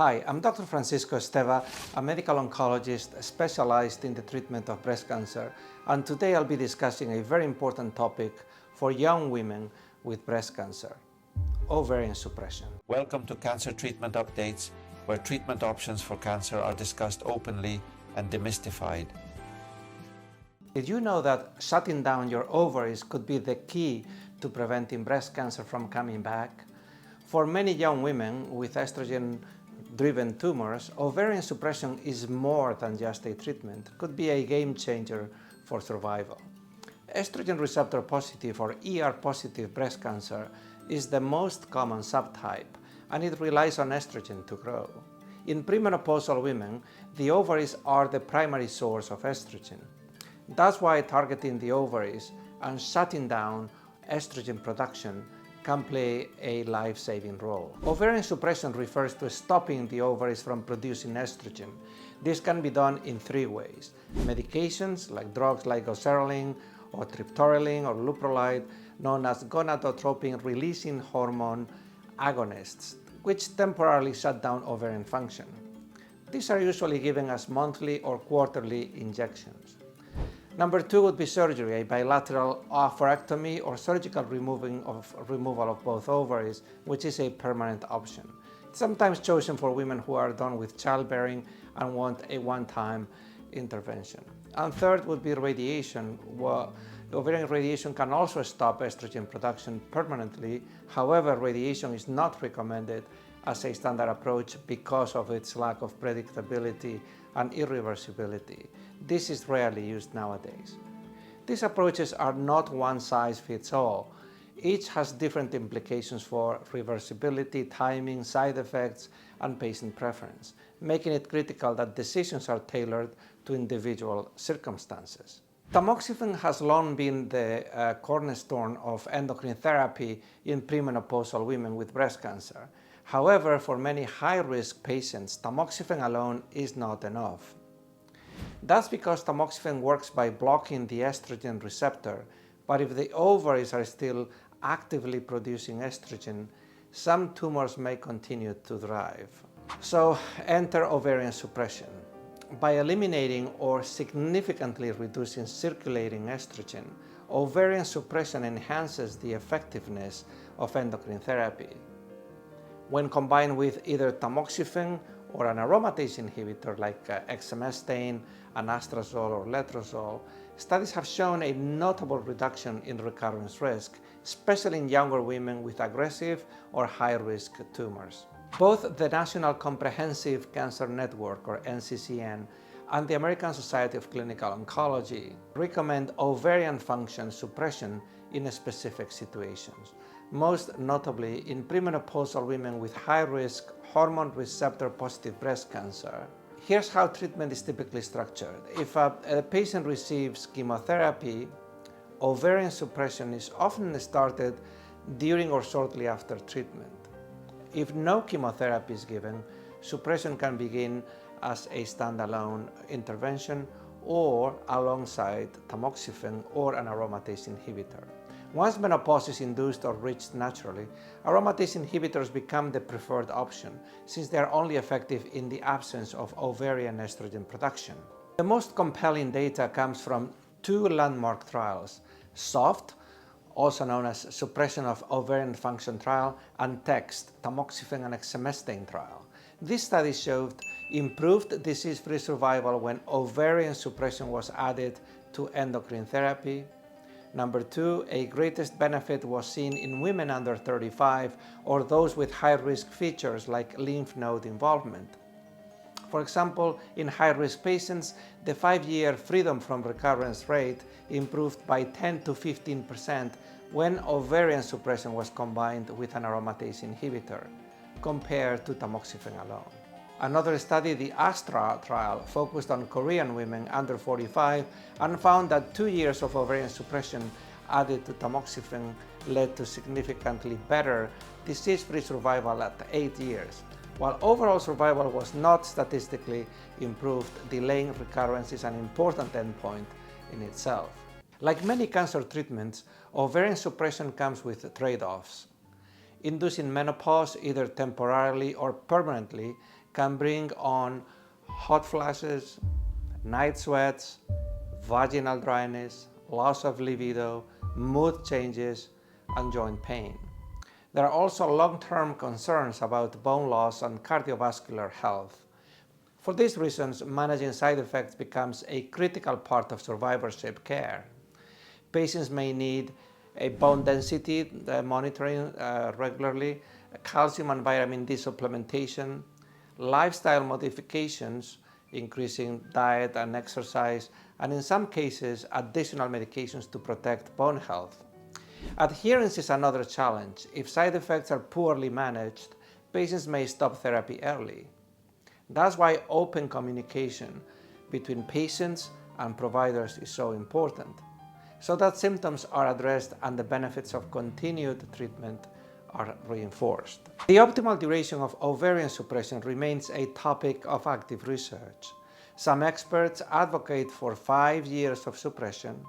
Hi, I'm Dr. Francisco Esteva, a medical oncologist specialized in the treatment of breast cancer, and today I'll be discussing a very important topic for young women with breast cancer: ovarian suppression. Welcome to Cancer Treatment Updates, where treatment options for cancer are discussed openly and demystified. Did you know that shutting down your ovaries could be the key to preventing breast cancer from coming back? For many young women with estrogen-driven tumors, ovarian suppression is more than just a treatment. It could be a game changer for survival. Estrogen receptor-positive or ER-positive breast cancer is the most common subtype, and it relies on estrogen to grow. In premenopausal women, the ovaries are the primary source of estrogen. That's why targeting the ovaries and shutting down estrogen production can play a life-saving role. Ovarian suppression refers to stopping the ovaries from producing estrogen. This can be done in three ways: medications like drugs like goserelin or triptorelin or leuprolide, known as gonadotropin-releasing hormone agonists, which temporarily shut down ovarian function. These are usually given as monthly or quarterly injections. Number two would be surgery, a bilateral oophorectomy or surgical removal of both ovaries, which is a permanent option. It's sometimes chosen for women who are done with childbearing and want a one-time intervention. And third would be radiation. Ovarian radiation can also stop estrogen production permanently. However, radiation is not recommended as a standard approach because of its lack of predictability and irreversibility. This is rarely used nowadays. These approaches are not one size fits all. Each has different implications for reversibility, timing, side effects, and patient preference, making it critical that decisions are tailored to individual circumstances. Tamoxifen has long been the cornerstone of endocrine therapy in premenopausal women with breast cancer. However, for many high-risk patients, tamoxifen alone is not enough. That's because tamoxifen works by blocking the estrogen receptor, but if the ovaries are still actively producing estrogen, some tumors may continue to thrive. So enter ovarian suppression. By eliminating or significantly reducing circulating estrogen, ovarian suppression enhances the effectiveness of endocrine therapy. When combined with either tamoxifen or an aromatase inhibitor like exemestane, anastrozole, or letrozole, studies have shown a notable reduction in recurrence risk, especially in younger women with aggressive or high-risk tumors. Both the National Comprehensive Cancer Network, or NCCN, and the American Society of Clinical Oncology recommend ovarian function suppression in specific situations, most notably in premenopausal women with high-risk hormone receptor-positive breast cancer. Here's how treatment is typically structured. If a patient receives chemotherapy, ovarian suppression is often started during or shortly after treatment. If no chemotherapy is given, suppression can begin as a standalone intervention or alongside tamoxifen or an aromatase inhibitor. Once menopause is induced or reached naturally, aromatase inhibitors become the preferred option, since they are only effective in the absence of ovarian estrogen production. The most compelling data comes from two landmark trials: SOFT, also known as Suppression of Ovarian Function Trial, and TEXT, Tamoxifen and Exemestane Trial. These studies showed improved disease-free survival when ovarian suppression was added to endocrine therapy. Number two, a greatest benefit was seen in women under 35 or those with high-risk features like lymph node involvement. For example, in high-risk patients, the 5-year freedom from recurrence rate improved by 10 to 15% when ovarian suppression was combined with an aromatase inhibitor, compared to tamoxifen alone. Another study, the ASTRA trial, focused on Korean women under 45 and found that 2 years of ovarian suppression added to tamoxifen led to significantly better disease-free survival at 8 years. While overall survival was not statistically improved, delaying recurrence is an important endpoint in itself. Like many cancer treatments, ovarian suppression comes with trade-offs. Inducing menopause, either temporarily or permanently, can bring on hot flashes, night sweats, vaginal dryness, loss of libido, mood changes, and joint pain. There are also long-term concerns about bone loss and cardiovascular health. For these reasons, managing side effects becomes a critical part of survivorship care. Patients may need a bone density monitoring regularly, calcium and vitamin D supplementation, lifestyle modifications, increasing diet and exercise, and in some cases, additional medications to protect bone health. Adherence is another challenge. If side effects are poorly managed, patients may stop therapy early. That's why open communication between patients and providers is so important, so that symptoms are addressed and the benefits of continued treatment are reinforced. The optimal duration of ovarian suppression remains a topic of active research. Some experts advocate for 5 years of suppression,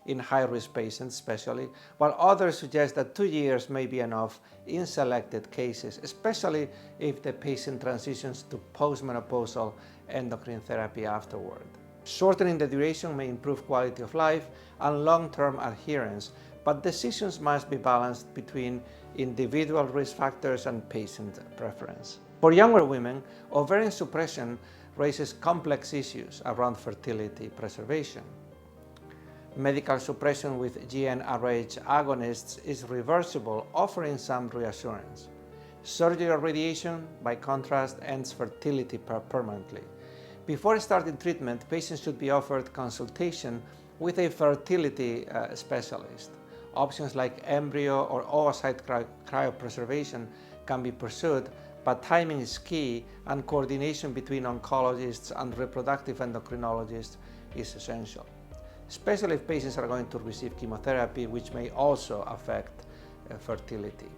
in high-risk patients especially, while others suggest that 2 years may be enough in selected cases, especially if the patient transitions to postmenopausal endocrine therapy afterward. Shortening the duration may improve quality of life and long-term adherence, but decisions must be balanced between individual risk factors and patient preference. For younger women, ovarian suppression raises complex issues around fertility preservation. Medical suppression with GnRH agonists is reversible, offering some reassurance. Surgery or radiation, by contrast, ends fertility permanently. Before starting treatment, patients should be offered consultation with a fertility specialist. Options like embryo or oocyte cryopreservation can be pursued, but timing is key, and coordination between oncologists and reproductive endocrinologists is essential, especially if patients are going to receive chemotherapy, which may also affect fertility.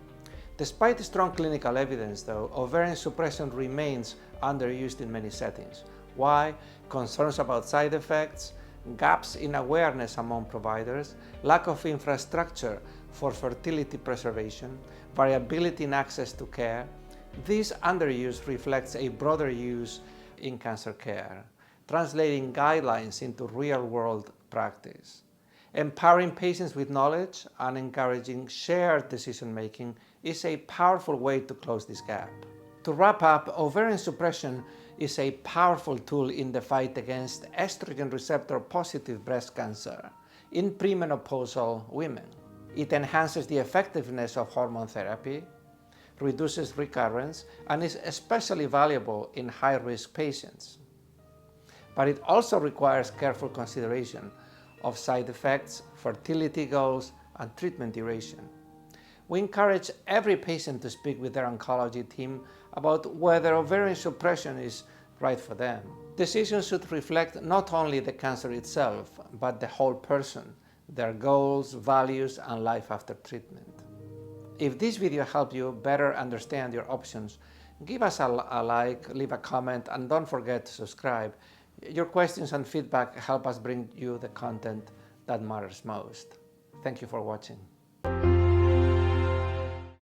Despite strong clinical evidence, though, ovarian suppression remains underused in many settings. Why? Concerns about side effects, gaps in awareness among providers, lack of infrastructure for fertility preservation, variability in access to care. This underuse reflects a broader use in cancer care, translating guidelines into real-world practice. Empowering patients with knowledge and encouraging shared decision-making is a powerful way to close this gap. To wrap up, ovarian suppression is a powerful tool in the fight against estrogen receptor-positive breast cancer in premenopausal women. It enhances the effectiveness of hormone therapy, reduces recurrence, and is especially valuable in high-risk patients. But it also requires careful consideration of side effects, fertility goals, and treatment duration. We encourage every patient to speak with their oncology team about whether ovarian suppression is right for them. Decisions should reflect not only the cancer itself, but the whole person, their goals, values, and life after treatment. If this video helped you better understand your options, give us a like, leave a comment, and don't forget to subscribe. Your questions and feedback help us bring you the content that matters most. Thank you for watching.